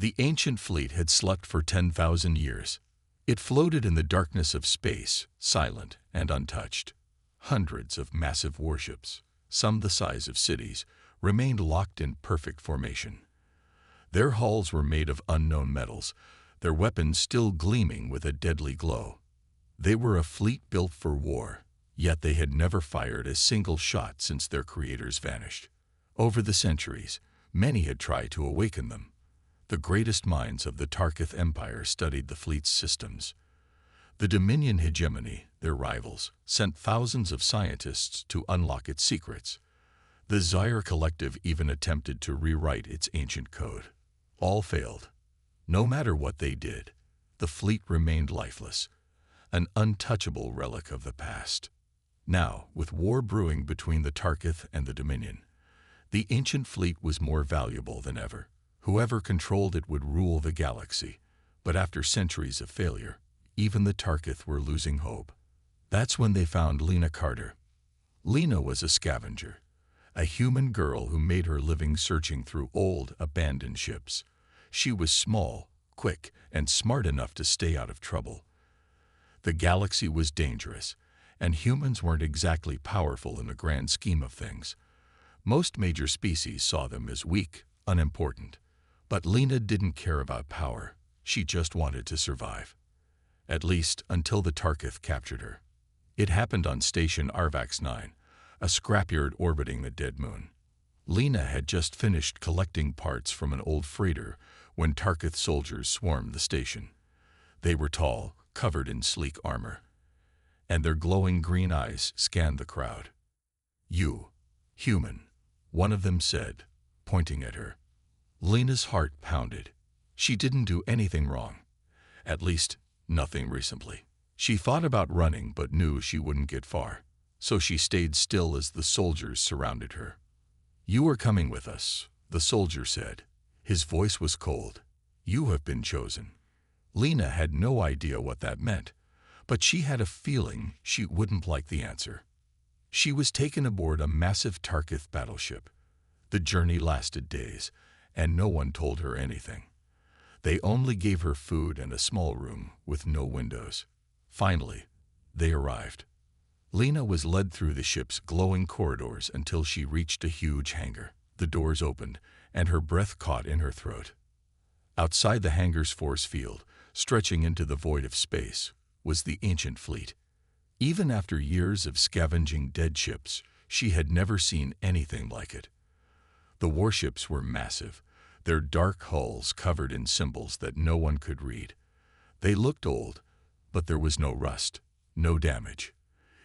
The ancient fleet had slept for 10,000 years. It floated in the darkness of space, silent and untouched. Hundreds of massive warships, some the size of cities, remained locked in perfect formation. Their hulls were made of unknown metals, their weapons still gleaming with a deadly glow. They were a fleet built for war, yet they had never fired a single shot since their creators vanished. Over the centuries, many had tried to awaken them. The greatest minds of the Tarkith Empire studied the fleet's systems. The Dominion hegemony, their rivals, sent thousands of scientists to unlock its secrets. The Zyre Collective even attempted to rewrite its ancient code. All failed. No matter what they did, the fleet remained lifeless, an untouchable relic of the past. Now, with war brewing between the Tarkith and the Dominion, the ancient fleet was more valuable than ever. Whoever controlled it would rule the galaxy. But after centuries of failure, even the Tarkith were losing hope. That's when they found Lena Carter. Lena was a scavenger, a human girl who made her living searching through old, abandoned ships. She was small, quick, and smart enough to stay out of trouble. The galaxy was dangerous, and humans weren't exactly powerful in the grand scheme of things. Most major species saw them as weak, unimportant. But Lena didn't care about power. She just wanted to survive. At least until the Tarkith captured her. It happened on Station Arvax 9, a scrapyard orbiting the dead moon. Lena had just finished collecting parts from an old freighter when Tarkith soldiers swarmed the station. They were tall, covered in sleek armor, and their glowing green eyes scanned the crowd. "You, human," one of them said, pointing at her. Lena's heart pounded. She didn't do anything wrong. At least, nothing recently. She thought about running but knew she wouldn't get far, so she stayed still as the soldiers surrounded her. "You are coming with us," the soldier said. His voice was cold. "You have been chosen." Lena had no idea what that meant, but she had a feeling she wouldn't like the answer. She was taken aboard a massive Tarkith battleship. The journey lasted days, and no one told her anything. They only gave her food and a small room with no windows. Finally, they arrived. Lena was led through the ship's glowing corridors until she reached a huge hangar. The doors opened, and her breath caught in her throat. Outside the hangar's force field, stretching into the void of space, was the ancient fleet. Even after years of scavenging dead ships, she had never seen anything like it. The warships were massive, their dark hulls covered in symbols that no one could read. They looked old, but there was no rust, no damage.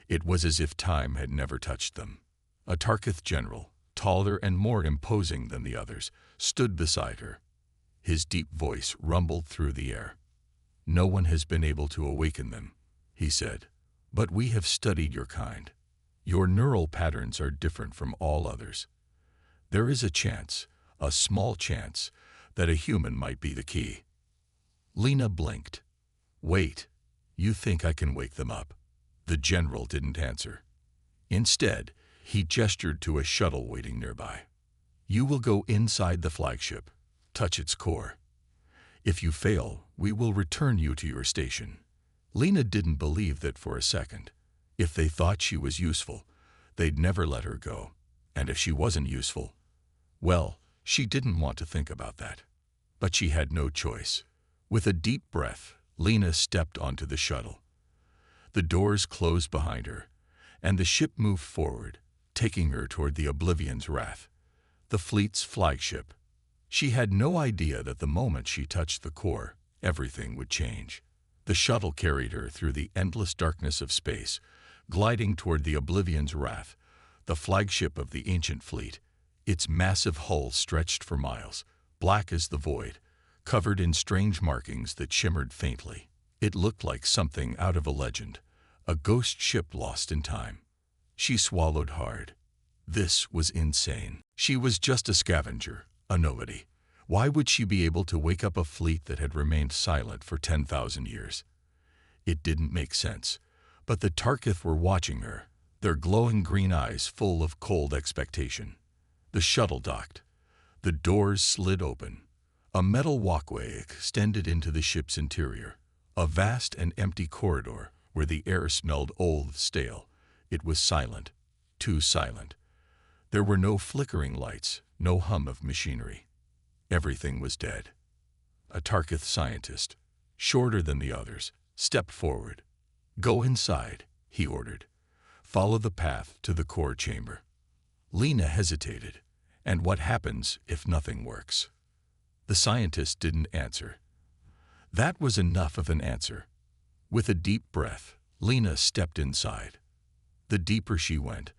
It was as if time had never touched them. A Tarkith general, taller and more imposing than the others, stood beside her. His deep voice rumbled through the air. "No one has been able to awaken them," he said, "but we have studied your kind. Your neural patterns are different from all others. There is a chance, a small chance, that a human might be the key." Lena blinked. "Wait, you think I can wake them up?" The general didn't answer. Instead, he gestured to a shuttle waiting nearby. "You will go inside the flagship, touch its core. If you fail, we will return you to your station." Lena didn't believe that for a second. If they thought she was useful, they'd never let her go. And if she wasn't useful, well, she didn't want to think about that. But she had no choice. With a deep breath, Lena stepped onto the shuttle. The doors closed behind her, and the ship moved forward, taking her toward the Oblivion's Wrath, the fleet's flagship. She had no idea that the moment she touched the core, everything would change. The shuttle carried her through the endless darkness of space, gliding toward the Oblivion's Wrath, the flagship of the ancient fleet. Its massive hull stretched for miles, black as the void, covered in strange markings that shimmered faintly. It looked like something out of a legend, a ghost ship lost in time. She swallowed hard. This was insane. She was just a scavenger, a nobody. Why would she be able to wake up a fleet that had remained silent for 10,000 years? It didn't make sense, but the Tarkith were watching her, their glowing green eyes full of cold expectation. The shuttle docked. The doors slid open. A metal walkway extended into the ship's interior, a vast and empty corridor where the air smelled old, stale. It was silent, too silent. There were no flickering lights, no hum of machinery. Everything was dead. A Tarkith scientist, shorter than the others, stepped forward. "Go inside," he ordered. "Follow the path to the core chamber." Lena hesitated. "And what happens if nothing works?" The scientist didn't answer. That was enough of an answer. With a deep breath, Lena stepped inside. The deeper she went,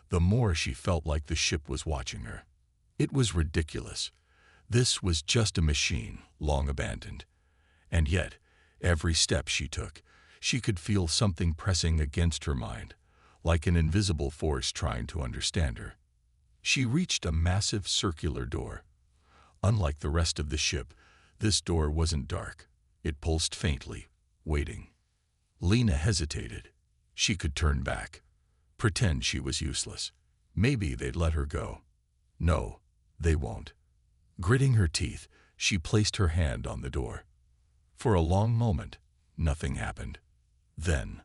the more she felt like the ship was watching her. It was ridiculous. This was just a machine, long abandoned. And yet, every step she took, she could feel something pressing against her mind, like an invisible force trying to understand her. She reached a massive circular door. Unlike the rest of the ship, this door wasn't dark. It pulsed faintly, waiting. Lena hesitated. She could turn back, pretend she was useless. Maybe they'd let her go. No, they won't. Gritting her teeth, she placed her hand on the door. For a long moment, nothing happened. Then,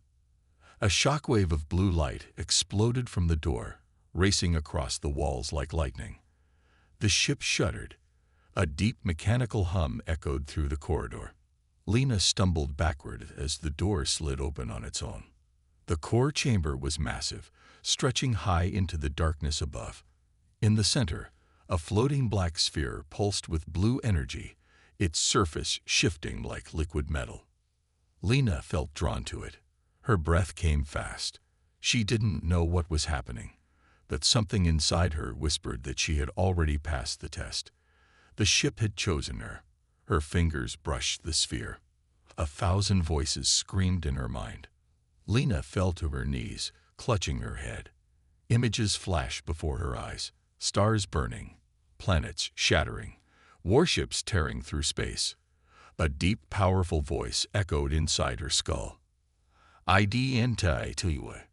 a shockwave of blue light exploded from the door, racing across the walls like lightning. The ship shuddered. A deep mechanical hum echoed through the corridor. Lena stumbled backward as the door slid open on its own. The core chamber was massive, stretching high into the darkness above. In the center, a floating black sphere pulsed with blue energy, its surface shifting like liquid metal. Lena felt drawn to it. Her breath came fast. She didn't know what was happening, but something inside her whispered that she had already passed the test. The ship had chosen her. Her fingers brushed the sphere. 1,000 voices screamed in her mind. Lena fell to her knees, clutching her head. Images flashed before her eyes, stars burning, planets shattering, warships tearing through space. A deep, powerful voice echoed inside her skull. "ID anti-tiwa.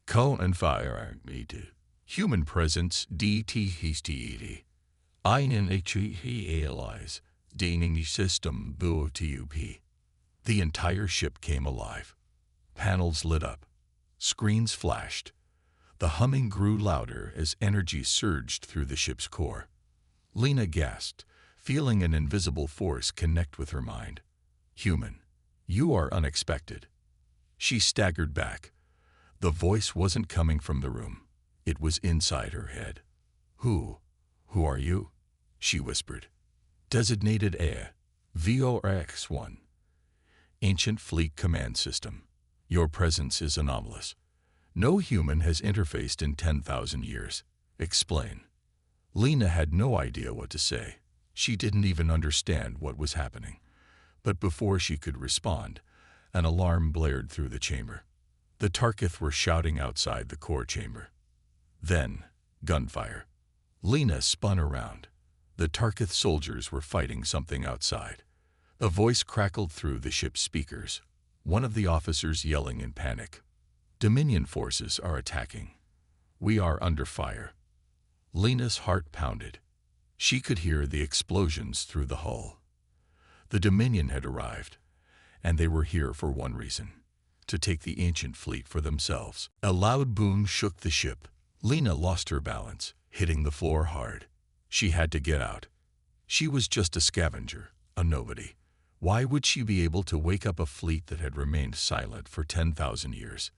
Call and fire me to. Human presence DT HTED. Einen HE allies. Dening system BOTUP." The entire ship came alive. Panels lit up. Screens flashed. The humming grew louder as energy surged through the ship's core. Lena gasped, feeling an invisible force connect with her mind. "Human, you are unexpected." She staggered back. The voice wasn't coming from the room. It was inside her head. Who are you?" she whispered. "Designated Heir, VORX-1. Ancient Fleet Command System. Your presence is anomalous. No human has interfaced in 10,000 years. Explain." Lena had no idea what to say. She didn't even understand what was happening. But before she could respond, an alarm blared through the chamber. The Tarkith were shouting outside the core chamber. Then, gunfire. Lena spun around. The Tarkith soldiers were fighting something outside. A voice crackled through the ship's speakers, one of the officers yelling in panic. "Dominion forces are attacking. We are under fire." Lena's heart pounded. She could hear the explosions through the hull. The Dominion had arrived, and they were here for one reason: to take the ancient fleet for themselves. A loud boom shook the ship. Lena lost her balance, hitting the floor hard. She had to get out. She was just a scavenger, a nobody. Why would she be able to wake up a fleet that had remained silent for 10,000 years?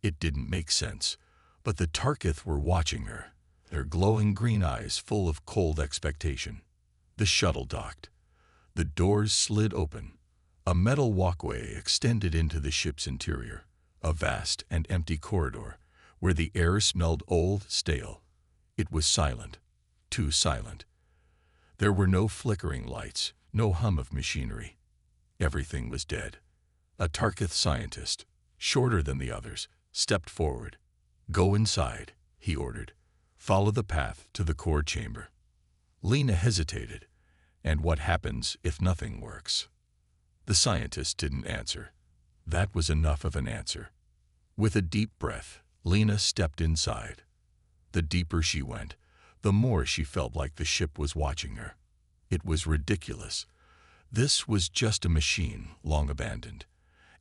It didn't make sense, but the Tarkith were watching her, their glowing green eyes full of cold expectation. The shuttle docked. The doors slid open. A metal walkway extended into the ship's interior, a vast and empty corridor where the air smelled old, stale. It was silent, too silent. There were no flickering lights, no hum of machinery. Everything was dead. A Tarkith scientist, shorter than the others, stepped forward. "Go inside," he ordered. "Follow the path to the core chamber." Lena hesitated. "And what happens if nothing works?" The scientist didn't answer. That was enough of an answer. With a deep breath, Lena stepped inside. The deeper she went, the more she felt like the ship was watching her. It was ridiculous. This was just a machine, long abandoned.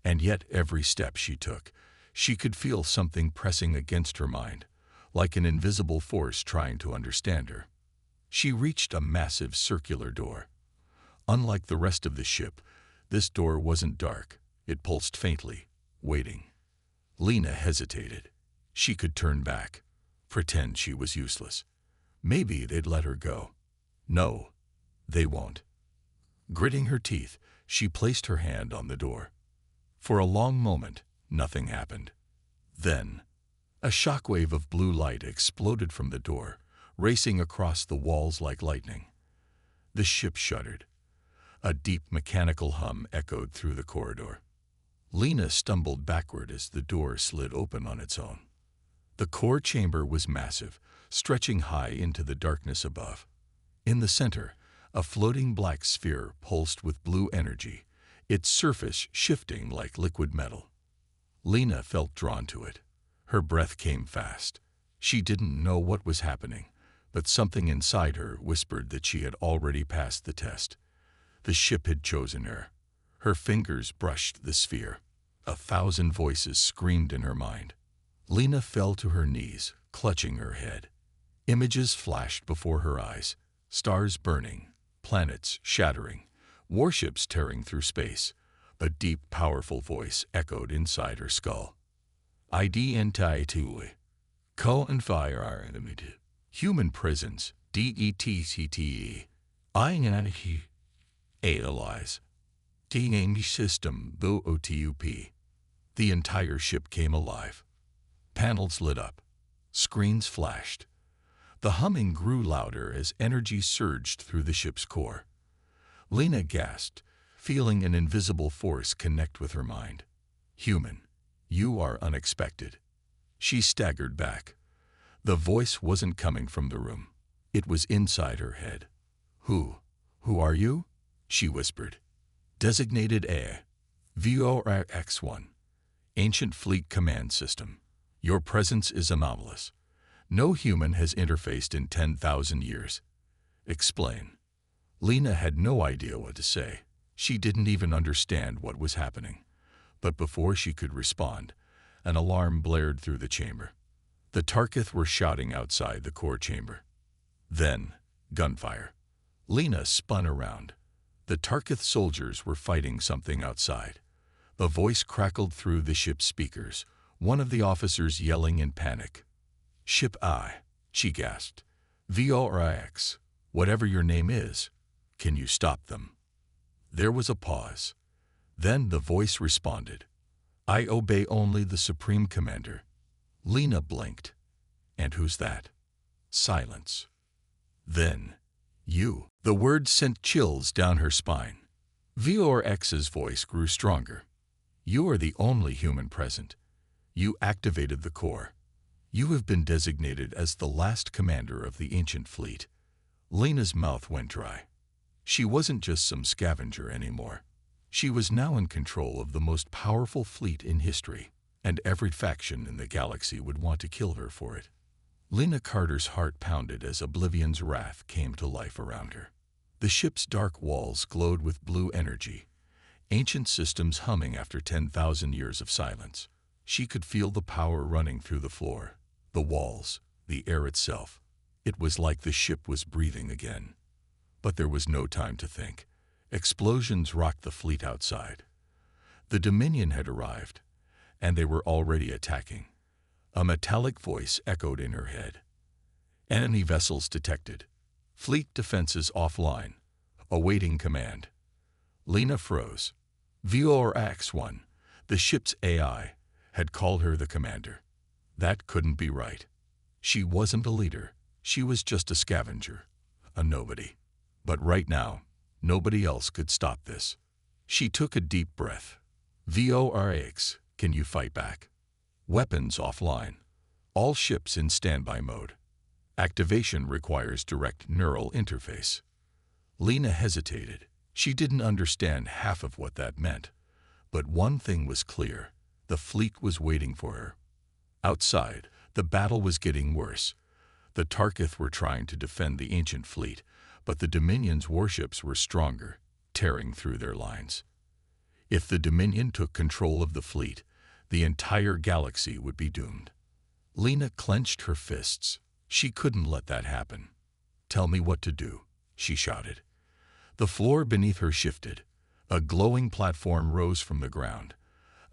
And yet every step she took, she could feel something pressing against her mind, like an invisible force trying to understand her. She reached a massive circular door. Unlike the rest of the ship, this door wasn't dark. It pulsed faintly, waiting. Lena hesitated. She could turn back, pretend she was useless. Maybe they'd let her go. No, they won't. Gritting her teeth, she placed her hand on the door. For a long moment, nothing happened. Then, a shockwave of blue light exploded from the door, racing across the walls like lightning. The ship shuddered. A deep mechanical hum echoed through the corridor. Lena stumbled backward as the door slid open on its own. The core chamber was massive, stretching high into the darkness above. In the center, a floating black sphere pulsed with blue energy, its surface shifting like liquid metal. Lena felt drawn to it. Her breath came fast. She didn't know what was happening, but something inside her whispered that she had already passed the test. The ship had chosen her. Her fingers brushed the sphere. 1,000 voices screamed in her mind. Lena fell to her knees, clutching her head. Images flashed before her eyes, stars burning, planets shattering, warships tearing through space. A deep, powerful voice echoed inside her skull. Identity. Co and fire human prisons. DETCTE. Identity. Analyze. TAME system. BOOTUP. The entire ship came alive. Panels lit up. Screens flashed. The humming grew louder as energy surged through the ship's core. Lena gasped, feeling an invisible force connect with her mind. Human, you are unexpected. She staggered back. The voice wasn't coming from the room. It was inside her head. Who are you? She whispered. Designated A. VORX-1. Ancient Fleet Command System. Your presence is anomalous. No human has interfaced in 10,000 years. Explain. Lena had no idea what to say. She didn't even understand what was happening. But before she could respond, an alarm blared through the chamber. The Tarkith were shouting outside the core chamber. Then, gunfire. Lena spun around. The Tarkith soldiers were fighting something outside. A voice crackled through the ship's speakers, one of the officers yelling in panic. Ship I, she gasped. VORX, whatever your name is, can you stop them? There was a pause. Then the voice responded. I obey only the Supreme Commander. Lena blinked. And who's that? Silence. Then, you. The word sent chills down her spine. VORX's voice grew stronger. You are the only human present. You activated the core. You have been designated as the last commander of the ancient fleet. Lena's mouth went dry. She wasn't just some scavenger anymore. She was now in control of the most powerful fleet in history, and every faction in the galaxy would want to kill her for it. Lena Carter's heart pounded as Oblivion's wrath came to life around her. The ship's dark walls glowed with blue energy, ancient systems humming after 10,000 years of silence. She could feel the power running through the floor, the walls, the air itself. It was like the ship was breathing again. But there was no time to think. Explosions rocked the fleet outside. The Dominion had arrived, and they were already attacking. A metallic voice echoed in her head. Enemy vessels detected. Fleet defenses offline. Awaiting command. Lena froze. VORX-1, the ship's AI, had called her the commander. That couldn't be right. She wasn't a leader. She was just a scavenger, a nobody. But right now, nobody else could stop this. She took a deep breath. VORX, can you fight back? Weapons offline. All ships in standby mode. Activation requires direct neural interface. Lena hesitated. She didn't understand half of what that meant. But one thing was clear. The fleet was waiting for her. Outside, the battle was getting worse. The Tarkith were trying to defend the ancient fleet, But the Dominion's warships were stronger, tearing through their lines. If the Dominion took control of the fleet, the entire galaxy would be doomed. Lena clenched her fists. She couldn't let that happen. "Tell me what to do," she shouted. The floor beneath her shifted. A glowing platform rose from the ground,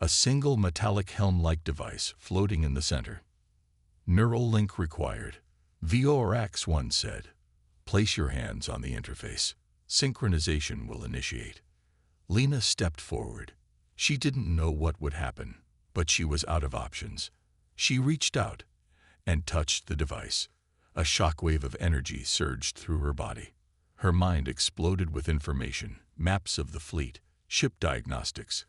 a single metallic helm-like device floating in the center. "Neural link required," VORX 1 said. "Place your hands on the interface. Synchronization will initiate." Lena stepped forward. She didn't know what would happen, but she was out of options. She reached out and touched the device. A shockwave of energy surged through her body. Her mind exploded with information, maps of the fleet, ship diagnostics,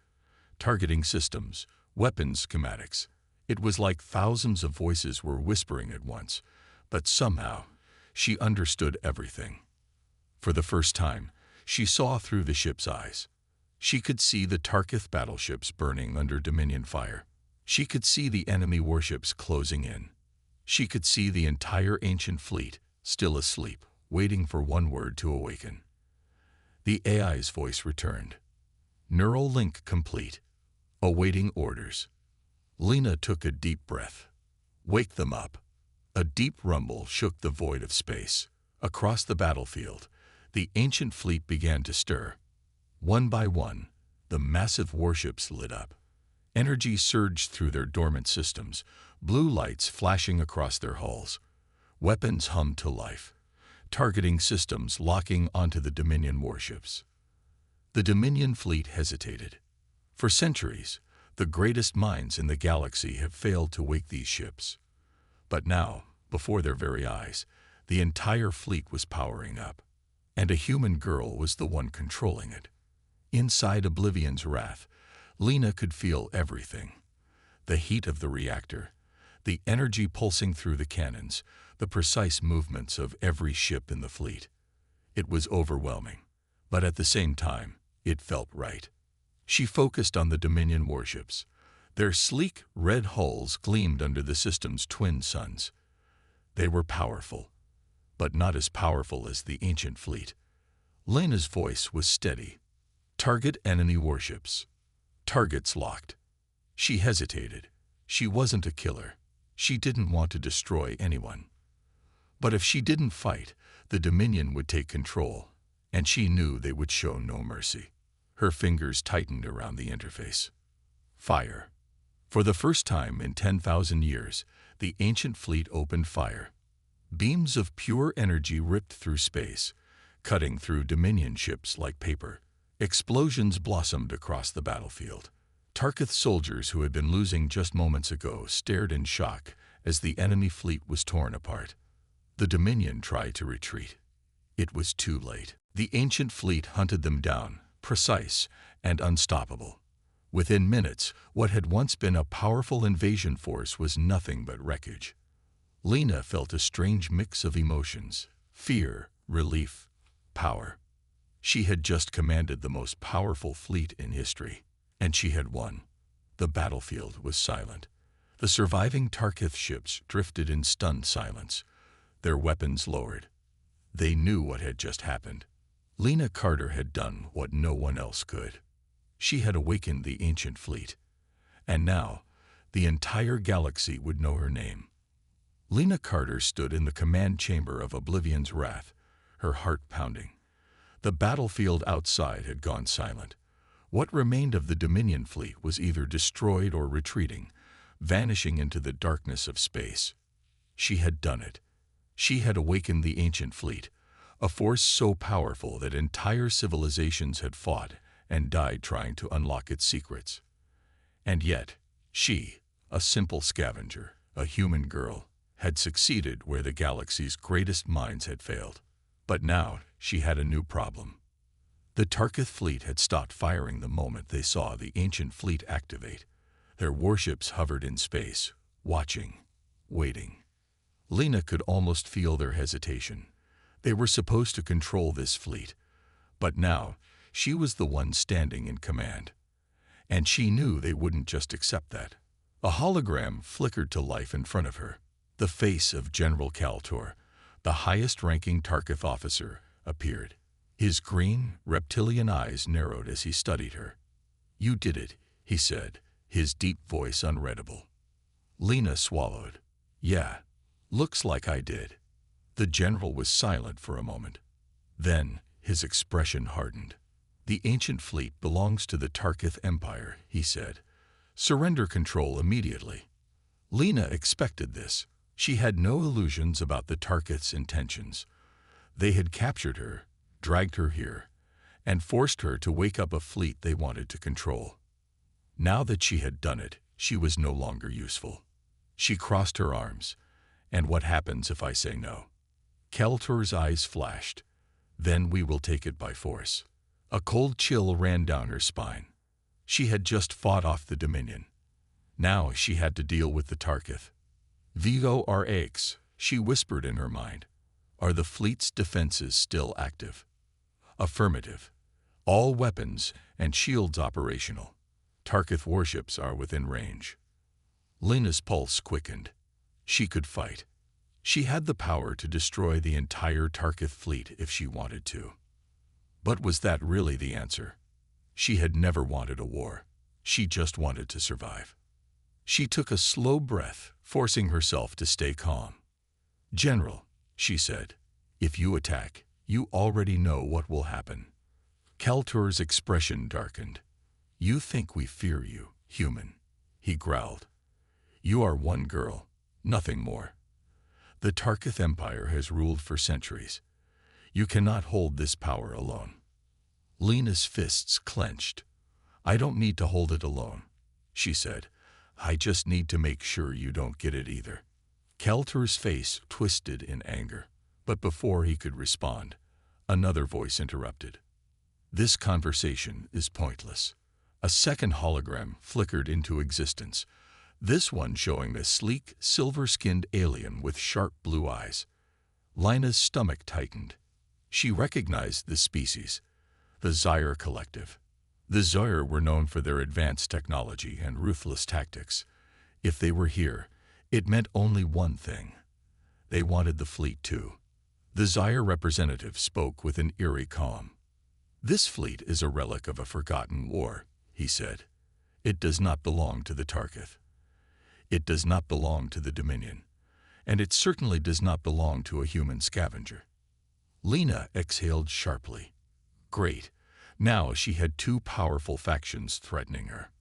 targeting systems, weapons schematics. It was like thousands of voices were whispering at once, but somehow she understood everything. For the first time, she saw through the ship's eyes. She could see the Tarkith battleships burning under Dominion fire. She could see the enemy warships closing in. She could see the entire ancient fleet, still asleep, waiting for one word to awaken. The AI's voice returned. "Neural link complete. Awaiting orders." Lena took a deep breath. "Wake them up." A deep rumble shook the void of space. Across the battlefield, the ancient fleet began to stir. One by one, the massive warships lit up. Energy surged through their dormant systems, blue lights flashing across their hulls. Weapons hummed to life, targeting systems locking onto the Dominion warships. The Dominion fleet hesitated. For centuries, the greatest minds in the galaxy have failed to wake these ships. But now, before their very eyes, the entire fleet was powering up. And a human girl was the one controlling it. Inside Oblivion's wrath, Lena could feel everything. The heat of the reactor, the energy pulsing through the cannons, the precise movements of every ship in the fleet. It was overwhelming, but at the same time, it felt right. She focused on the Dominion warships. Their sleek, red hulls gleamed under the system's twin suns. They were powerful, but not as powerful as the ancient fleet. Lena's voice was steady. "Target enemy warships." Targets locked. She hesitated. She wasn't a killer. She didn't want to destroy anyone. But if she didn't fight, the Dominion would take control, and she knew they would show no mercy. Her fingers tightened around the interface. Fire. For the first time in 10,000 years, the ancient fleet opened fire. Beams of pure energy ripped through space, cutting through Dominion ships like paper. Explosions blossomed across the battlefield. Tarkith soldiers who had been losing just moments ago stared in shock as the enemy fleet was torn apart. The Dominion tried to retreat. It was too late. The ancient fleet hunted them down, precise and unstoppable. Within minutes, what had once been a powerful invasion force was nothing but wreckage. Lena felt a strange mix of emotions: fear, relief, power. She had just commanded the most powerful fleet in history, and she had won. The battlefield was silent. The surviving Tarkith ships drifted in stunned silence, their weapons lowered. They knew what had just happened. Lena Carter had done what no one else could. She had awakened the ancient fleet, and now the entire galaxy would know her name. Lena Carter stood in the command chamber of Oblivion's wrath, her heart pounding. The battlefield outside had gone silent. What remained of the Dominion fleet was either destroyed or retreating, vanishing into the darkness of space. She had done it. She had awakened the ancient fleet, a force so powerful that entire civilizations had fought and died trying to unlock its secrets. And yet, she, a simple scavenger, a human girl, had succeeded where the galaxy's greatest minds had failed. But now she had a new problem. The Tarkith fleet had stopped firing the moment they saw the ancient fleet activate. Their warships hovered in space, watching, waiting. Lena could almost feel their hesitation. They were supposed to control this fleet, but now she was the one standing in command. And she knew they wouldn't just accept that. A hologram flickered to life in front of her. The face of General Kaltor, the highest-ranking Tarkith officer, appeared. His green, reptilian eyes narrowed as he studied her. "You did it," he said, his deep voice unreadable. Lena swallowed. "Yeah, looks like I did." The general was silent for a moment. Then his expression hardened. "The ancient fleet belongs to the Tarkith Empire," he said. "Surrender control immediately." Lena expected this. She had no illusions about the Tarkith's intentions. They had captured her, dragged her here, and forced her to wake up a fleet they wanted to control. Now that she had done it, she was no longer useful. She crossed her arms. "And what happens if I say no?" Keltor's eyes flashed. "Then we will take it by force." A cold chill ran down her spine. She had just fought off the Dominion. Now she had to deal with the Tarkith. "Orcs," she whispered in her mind. "Are the fleet's defenses still active?" "Affirmative. All weapons and shields operational. Tarkith warships are within range." Lena's pulse quickened. She could fight. She had the power to destroy the entire Tarkith fleet if she wanted to. But was that really the answer? She had never wanted a war. She just wanted to survive. She took a slow breath, forcing herself to stay calm. "General," she said, "if you attack, you already know what will happen." Keltor's expression darkened. "You think we fear you, human," he growled. "You are one girl, nothing more. The Tarkith Empire has ruled for centuries. You cannot hold this power alone." Lena's fists clenched. "I don't need to hold it alone," she said. "I just need to make sure you don't get it either." Keltor's face twisted in anger, but before he could respond, another voice interrupted. "This conversation is pointless." A second hologram flickered into existence, this one showing a sleek, silver-skinned alien with sharp blue eyes. Lena's stomach tightened. She recognized the species, the Zyre Collective. The Zyre were known for their advanced technology and ruthless tactics. If they were here, it meant only one thing. They wanted the fleet too. The Zyre representative spoke with an eerie calm. "This fleet is a relic of a forgotten war," he said. "It does not belong to the Tarkith. It does not belong to the Dominion. And it certainly does not belong to a human scavenger." Lena exhaled sharply. Great. Now she had two powerful factions threatening her.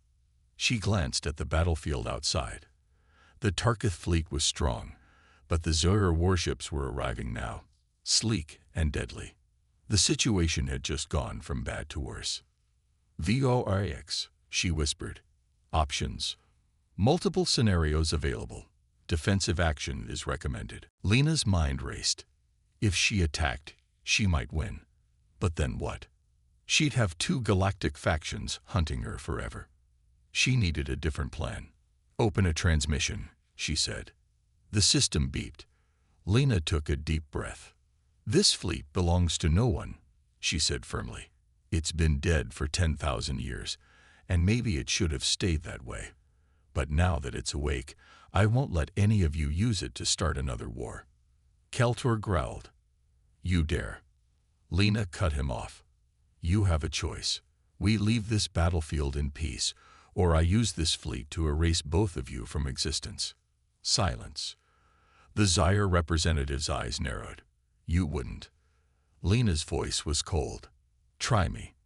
She glanced at the battlefield outside. The Tarkith fleet was strong, but the Zyre warships were arriving now, sleek and deadly. The situation had just gone from bad to worse. "VORX," she whispered. "Options. Multiple scenarios available. Defensive action is recommended." Lena's mind raced. If she attacked, she might win. But then what? She'd have two galactic factions hunting her forever. She needed a different plan. "Open a transmission," she said. The system beeped. Lena took a deep breath. "This fleet belongs to no one," she said firmly. "It's been dead for 10,000 years, and maybe it should have stayed that way. But now that it's awake, I won't let any of you use it to start another war." Keltor growled. "You dare." Lena cut him off. "You have a choice. We leave this battlefield in peace, or I use this fleet to erase both of you from existence." Silence. The Zyre representative's eyes narrowed. "You wouldn't." Lena's voice was cold. "Try me."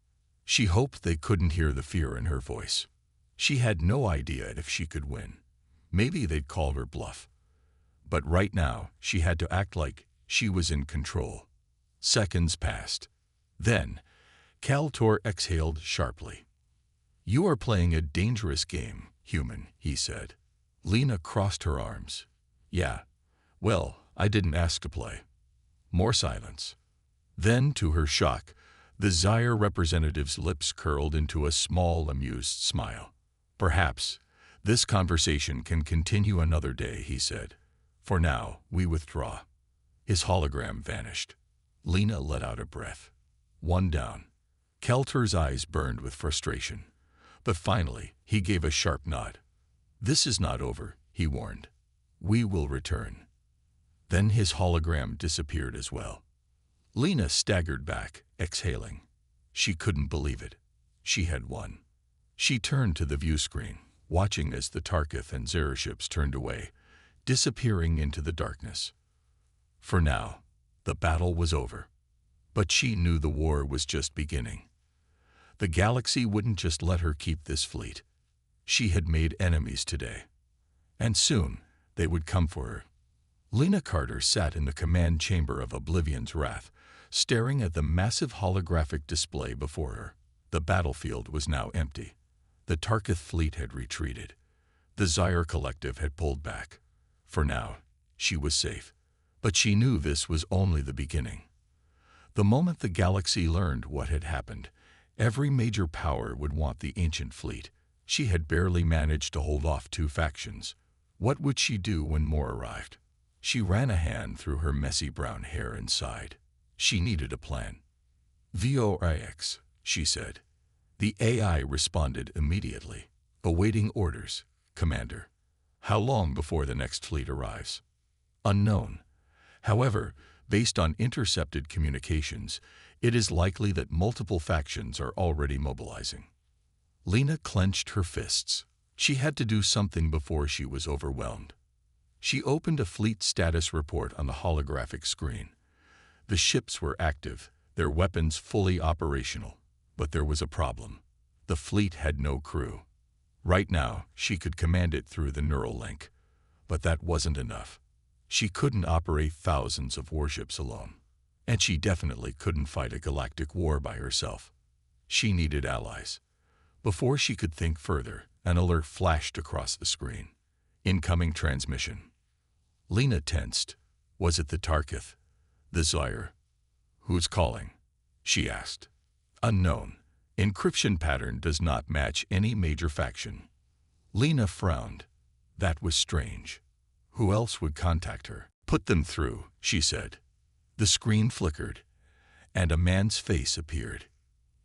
She hoped they couldn't hear the fear in her voice. She had no idea if she could win. Maybe they'd call her bluff. But right now, she had to act like she was in control. Seconds passed. Then, Keltor exhaled sharply. "You are playing a dangerous game, human," he said. Lena crossed her arms. "Yeah. Well, I didn't ask to play." More silence. Then, to her shock, the Zyre representative's lips curled into a small, amused smile. "Perhaps this conversation can continue another day," he said. "For now, we withdraw." His hologram vanished. Lena let out a breath. One down. Keltor's eyes burned with frustration. But finally, he gave a sharp nod. "This is not over," he warned. "We will return." Then his hologram disappeared as well. Lena staggered back, exhaling. She couldn't believe it. She had won. She turned to the view screen, watching as the Tarkith and Zera ships turned away, disappearing into the darkness. For now, the battle was over. But she knew the war was just beginning. The galaxy wouldn't just let her keep this fleet. She had made enemies today. And soon, they would come for her. Lena Carter sat in the command chamber of Oblivion's Wrath, staring at the massive holographic display before her. The battlefield was now empty. The Tarkith fleet had retreated. The Zyre Collective had pulled back. For now, she was safe. But she knew this was only the beginning. The moment the galaxy learned what had happened, every major power would want the ancient fleet. She had barely managed to hold off 2 factions. What would she do when more arrived? She ran a hand through her messy brown hair and sighed. She needed a plan. "VORX," she said. The AI responded immediately. "Awaiting orders, Commander. How long before the next fleet arrives?" "Unknown. However, based on intercepted communications, it is likely that multiple factions are already mobilizing." Lena clenched her fists. She had to do something before she was overwhelmed. She opened a fleet status report on the holographic screen. The ships were active, their weapons fully operational. But there was a problem. The fleet had no crew. Right now, she could command it through the neural link. But that wasn't enough. She couldn't operate thousands of warships alone. And she definitely couldn't fight a galactic war by herself. She needed allies. Before she could think further, an alert flashed across the screen. "Incoming transmission." Lena tensed. Was it the Tarkith? The Zyre? "Who's calling?" she asked. "Unknown. Encryption pattern does not match any major faction." Lena frowned. That was strange. Who else would contact her? "Put them through," she said. The screen flickered, and a man's face appeared.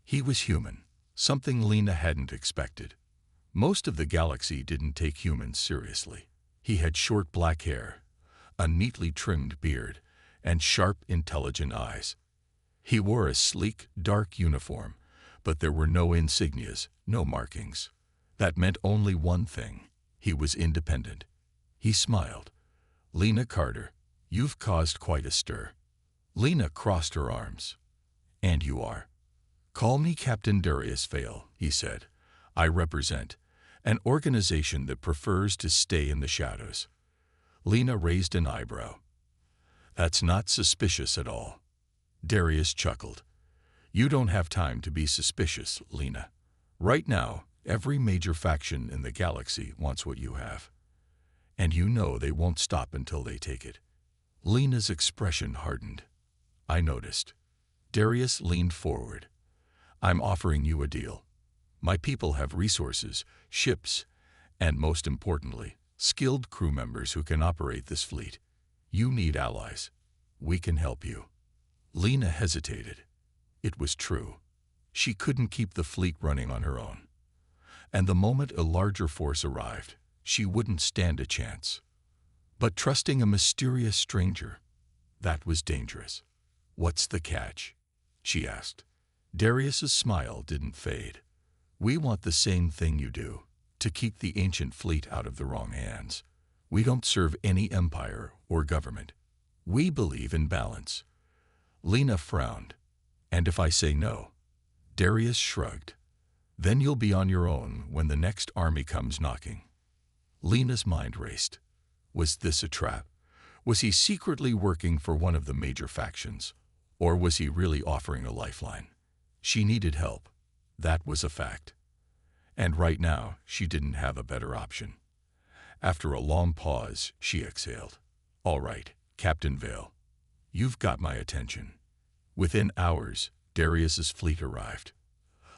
He was human, something Lena hadn't expected. Most of the galaxy didn't take humans seriously. He had short black hair, a neatly trimmed beard, and sharp, intelligent eyes. He wore a sleek, dark uniform, but there were no insignias, no markings. That meant only one thing. He was independent. He smiled. "Lena Carter, you've caused quite a stir." Lena crossed her arms. "And you are." "Call me Captain Darius Vale," he said. "I represent an organization that prefers to stay in the shadows." Lena raised an eyebrow. "That's not suspicious at all." Darius chuckled. "You don't have time to be suspicious, Lena. Right now, every major faction in the galaxy wants what you have. And you know they won't stop until they take it." Lena's expression hardened. "I noticed." Darius leaned forward. "I'm offering you a deal. My people have resources, ships, and most importantly, skilled crew members who can operate this fleet. You need allies. We can help you." Lena hesitated. It was true. She couldn't keep the fleet running on her own. And the moment a larger force arrived, she wouldn't stand a chance. But trusting a mysterious stranger, that was dangerous. "What's the catch?" she asked. Darius's smile didn't fade. "We want the same thing you do, to keep the ancient fleet out of the wrong hands. We don't serve any empire or government. We believe in balance." Lena frowned. "And if I say no?" Darius shrugged. "Then you'll be on your own when the next army comes knocking." Lena's mind raced. Was this a trap? Was he secretly working for one of the major factions? Or was he really offering a lifeline? She needed help. That was a fact. And right now, she didn't have a better option. After a long pause, she exhaled. "All right, Captain Vale. You've got my attention." Within hours, Darius's fleet arrived.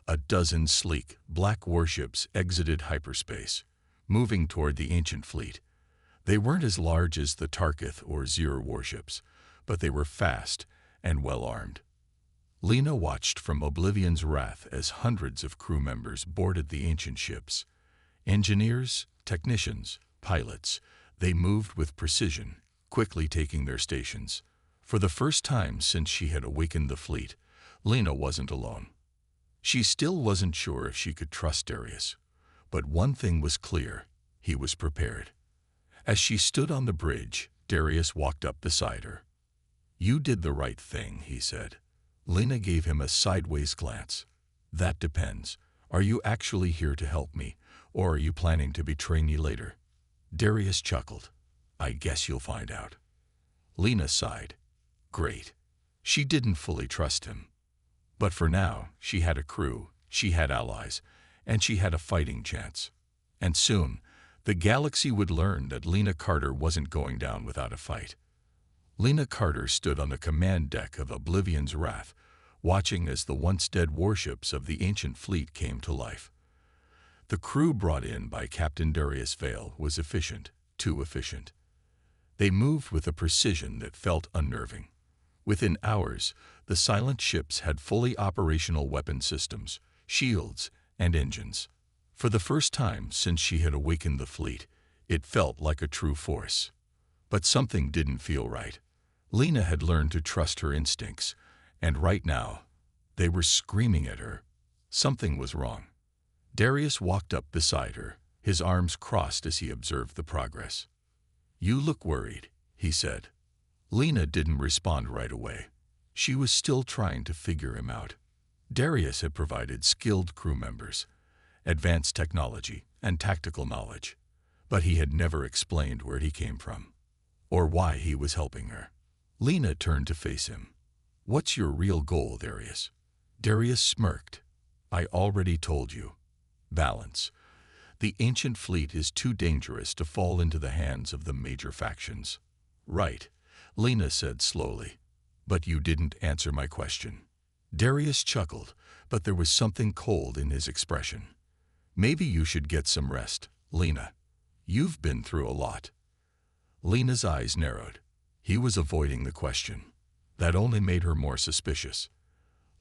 A dozen sleek, black warships exited hyperspace, moving toward the ancient fleet. They weren't as large as the Tarkith or Zyre warships, but they were fast and well-armed. Lena watched from Oblivion's Wrath as hundreds of crew members boarded the ancient ships. Engineers, technicians, pilots, they moved with precision, quickly taking their stations. For the first time since she had awakened the fleet, Lena wasn't alone. She still wasn't sure if she could trust Darius. But one thing was clear, he was prepared. As she stood on the bridge, Darius walked up beside her. "You did the right thing," he said. Lena gave him a sideways glance. "That depends. Are you actually here to help me, or are you planning to betray me later?" Darius chuckled. "I guess you'll find out." Lena sighed. Great. She didn't fully trust him. But for now, she had a crew, she had allies, and she had a fighting chance. And soon, the galaxy would learn that Lena Carter wasn't going down without a fight. Lena Carter stood on the command deck of Oblivion's Wrath, watching as the once-dead warships of the ancient fleet came to life. The crew brought in by Captain Darius Vale was efficient, too efficient. They moved with a precision that felt unnerving. Within hours, the silent ships had fully operational weapon systems, shields, and engines. For the first time since she had awakened the fleet, it felt like a true force. But something didn't feel right. Lena had learned to trust her instincts, and right now, they were screaming at her. Something was wrong. Darius walked up beside her, his arms crossed as he observed the progress. "You look worried," he said. Lena didn't respond right away. She was still trying to figure him out. Darius had provided skilled crew members, advanced technology, and tactical knowledge, but he had never explained where he came from, or why he was helping her. Lena turned to face him. "What's your real goal, Darius?" Darius smirked. "I already told you. Balance. The ancient fleet is too dangerous to fall into the hands of the major factions." "Right," Lena said slowly. "But you didn't answer my question." Darius chuckled, but there was something cold in his expression. "Maybe you should get some rest, Lena. You've been through a lot." Lena's eyes narrowed. He was avoiding the question. That only made her more suspicious.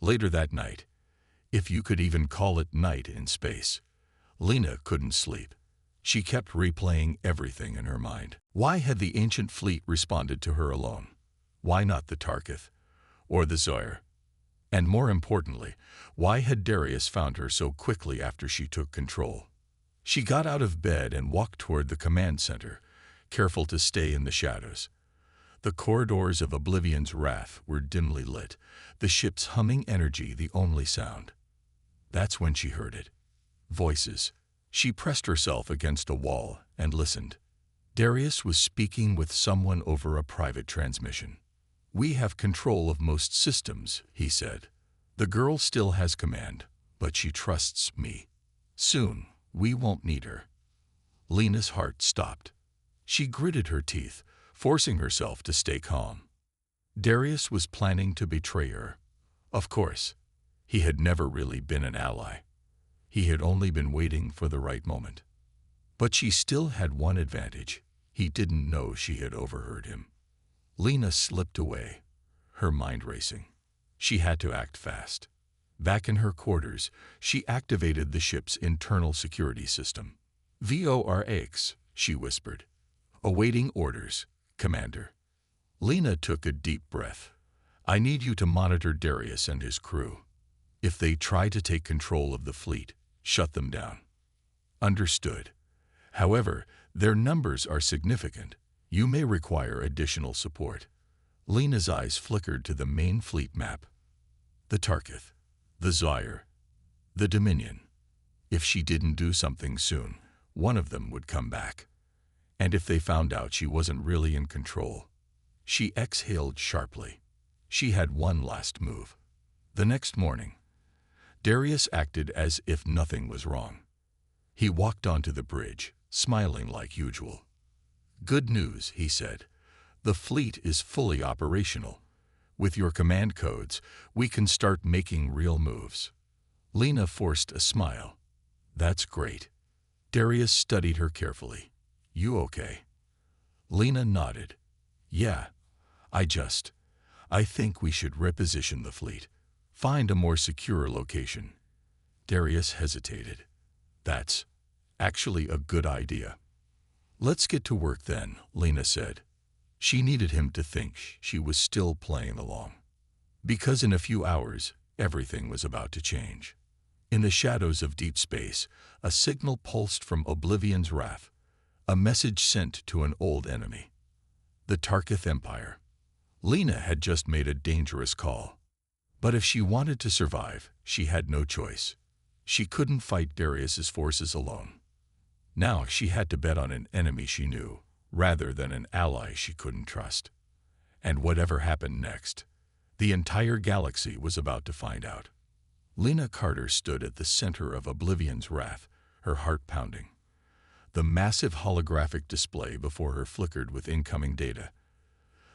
Later that night, if you could even call it night in space, Lena couldn't sleep. She kept replaying everything in her mind. Why had the ancient fleet responded to her alone? Why not the Tarkith? Or the Zoyar? And more importantly, why had Darius found her so quickly after she took control? She got out of bed and walked toward the command center, careful to stay in the shadows. The corridors of Oblivion's Wrath were dimly lit, the ship's humming energy the only sound. That's when she heard it. Voices. She pressed herself against a wall and listened. Darius was speaking with someone over a private transmission. "We have control of most systems," he said. "The girl still has command, but she trusts me. Soon, we won't need her." Lena's heart stopped. She gritted her teeth, forcing herself to stay calm. Darius was planning to betray her. Of course, he had never really been an ally. He had only been waiting for the right moment. But she still had one advantage. He didn't know she had overheard him. Lena slipped away, her mind racing. She had to act fast. Back in her quarters, she activated the ship's internal security system. "VORX," she whispered. "Awaiting orders, Commander." Lena took a deep breath. "I need you to monitor Darius and his crew. If they try to take control of the fleet, shut them down." "Understood. However, their numbers are significant. You may require additional support." Lena's eyes flickered to the main fleet map. The Tarkith, the Zoyar, the Dominion. If she didn't do something soon, one of them would come back. And if they found out she wasn't really in control. She exhaled sharply. She had one last move. The next morning, Darius acted as if nothing was wrong. He walked onto the bridge, smiling like usual. "Good news," he said. "The fleet is fully operational. With your command codes, we can start making real moves." Lena forced a smile. "That's great." Darius studied her carefully. "You okay?" Lena nodded. "Yeah, I think we should reposition the fleet. Find a more secure location." Darius hesitated. "That's actually a good idea." "Let's get to work then," Lena said. She needed him to think she was still playing along. Because in a few hours, everything was about to change. In the shadows of deep space, a signal pulsed from Oblivion's wrath, a message sent to an old enemy. The Tarkith Empire. Lena had just made a dangerous call. But if she wanted to survive, she had no choice. She couldn't fight Darius's forces alone. Now she had to bet on an enemy she knew, rather than an ally she couldn't trust. And whatever happened next, the entire galaxy was about to find out. Lena Carter stood at the center of Oblivion's wrath, her heart pounding. The massive holographic display before her flickered with incoming data.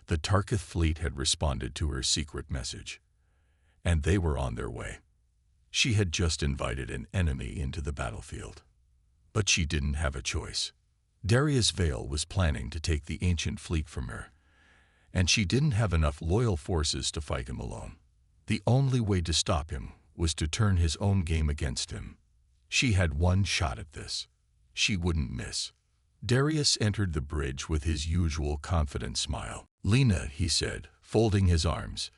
The Tarkith fleet had responded to her secret message, and they were on their way. She had just invited an enemy into the battlefield. But she didn't have a choice. Darius Vale was planning to take the ancient fleet from her, and she didn't have enough loyal forces to fight him alone. The only way to stop him was to turn his own game against him. She had one shot at this. She wouldn't miss. Darius entered the bridge with his usual confident smile. "Lena," he said, folding his arms.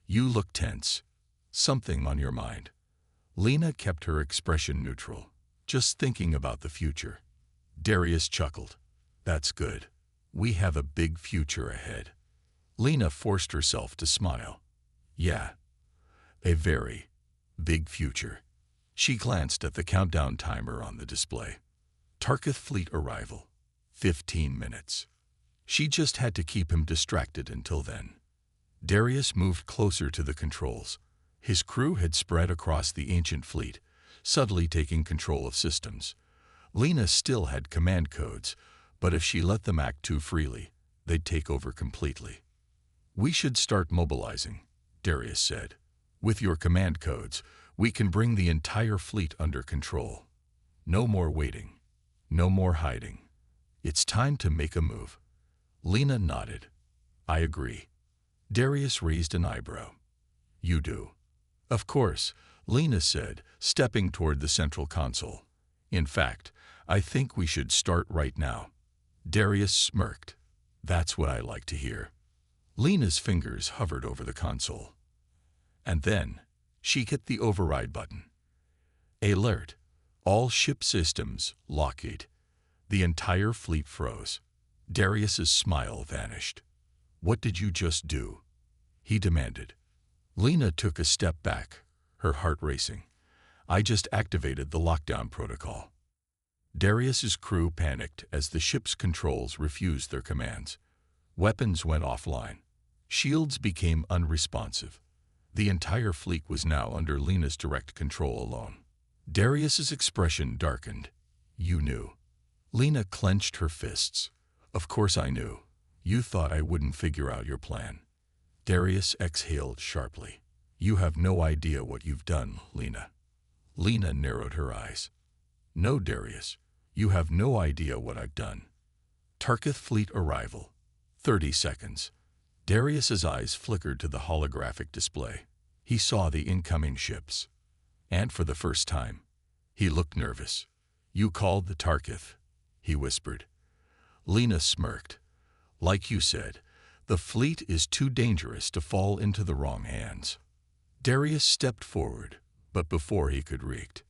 "You look tense. Something on your mind." Lena kept her expression neutral, just thinking about the future. Darius chuckled. "That's good. We have a big future ahead." Lena forced herself to smile. "Yeah, a very big future." She glanced at the countdown timer on the display. Tarkith fleet arrival, 15 minutes. She just had to keep him distracted until then. Darius moved closer to the controls. His crew had spread across the ancient fleet, subtly taking control of systems. Lena still had command codes, but if she let them act too freely, they'd take over completely. "We should start mobilizing," Darius said. "With your command codes, we can bring the entire fleet under control. No more waiting. No more hiding. It's time to make a move." Lena nodded. "I agree." Darius raised an eyebrow. "You do?" "Of course," Lena said, stepping toward the central console. "In fact, I think we should start right now." Darius smirked. "That's what I like to hear." Lena's fingers hovered over the console. And then, she hit the override button. Alert! All ship systems, locked. The entire fleet froze. Darius's smile vanished. "What did you just do?" he demanded. Lena took a step back, her heart racing. "I just activated the lockdown protocol." Darius's crew panicked as the ship's controls refused their commands. Weapons went offline. Shields became unresponsive. The entire fleet was now under Lena's direct control alone. Darius's expression darkened. "You knew." Lena clenched her fists. "Of course I knew. You thought I wouldn't figure out your plan." Darius exhaled sharply. "You have no idea what you've done, Lena." Lena narrowed her eyes. "No, Darius, you have no idea what I've done." Tarkith fleet arrival. 30 seconds. Darius's eyes flickered to the holographic display. He saw the incoming ships. And for the first time, he looked nervous. "You called the Tarkith," he whispered. Lena smirked. "Like you said, the fleet is too dangerous to fall into the wrong hands." Darius stepped forward, but before he could react,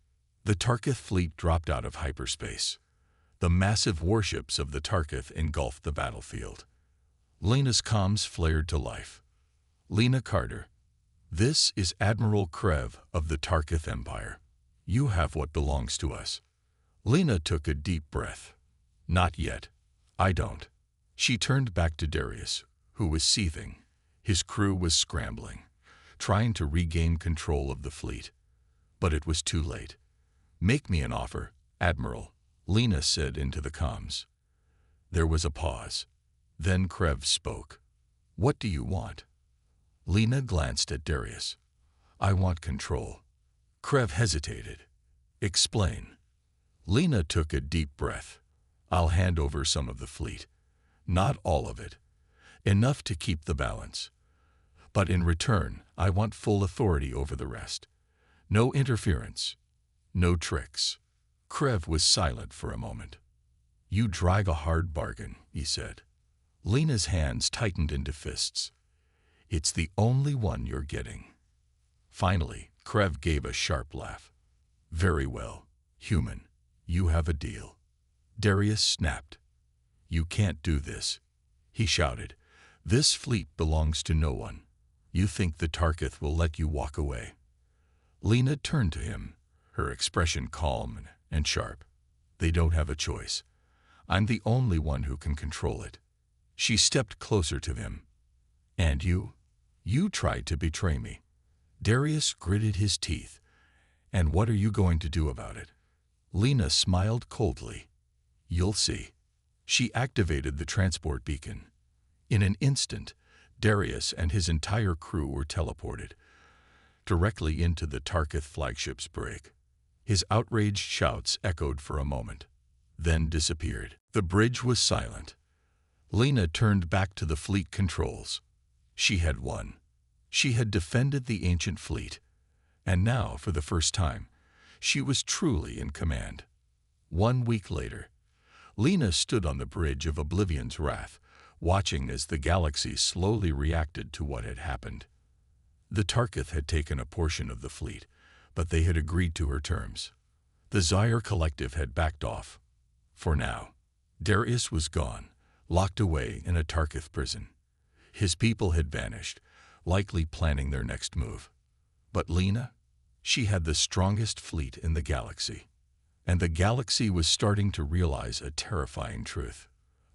the Tarkith fleet dropped out of hyperspace. The massive warships of the Tarkith engulfed the battlefield. Lena's comms flared to life. "Lena Carter, this is Admiral Krev of the Tarkith Empire. You have what belongs to us." Lena took a deep breath. "Not yet. I don't." She turned back to Darius, who was seething. His crew was scrambling, trying to regain control of the fleet. But it was too late. "Make me an offer, Admiral," Lena said into the comms. There was a pause. Then Krev spoke. "What do you want?" Lena glanced at Darius. "I want control." Krev hesitated. "Explain." Lena took a deep breath. "I'll hand over some of the fleet. Not all of it. Enough to keep the balance. But in return, I want full authority over the rest. No interference. No tricks." Krev was silent for a moment. "You drag a hard bargain," he said. Lena's hands tightened into fists. It's the only one you're getting. Finally, Krev gave a sharp laugh. Very well, human. You have a deal. Darius snapped. You can't do this, he shouted. This fleet belongs to no one. You think the Tarkith will let you walk away? Lena turned to him, her expression calm and sharp. They don't have a choice. I'm the only one who can control it. She stepped closer to him. And you? You tried to betray me. Darius gritted his teeth. And what are you going to do about it? Lena smiled coldly. You'll see. She activated the transport beacon. In an instant, Darius and his entire crew were teleported directly into the Tarkith flagship's brig. His outraged shouts echoed for a moment, then disappeared. The bridge was silent. Lena turned back to the fleet controls. She had won. She had defended the ancient fleet, and now, for the first time, she was truly in command. 1 week later, Lena stood on the bridge of Oblivion's Wrath, watching as the galaxy slowly reacted to what had happened. The Tarkith had taken a portion of the fleet, but they had agreed to her terms. The Zyre Collective had backed off. For now, Darius was gone, locked away in a Tarkith prison. His people had vanished, likely planning their next move. But Lena? She had the strongest fleet in the galaxy. And the galaxy was starting to realize a terrifying truth.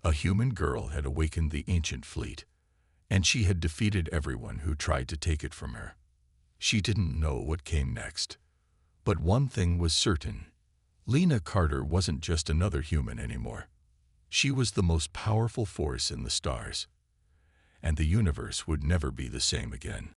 A human girl had awakened the ancient fleet, and she had defeated everyone who tried to take it from her. She didn't know what came next. But one thing was certain. Lena Carter wasn't just another human anymore. She was the most powerful force in the stars. And the universe would never be the same again.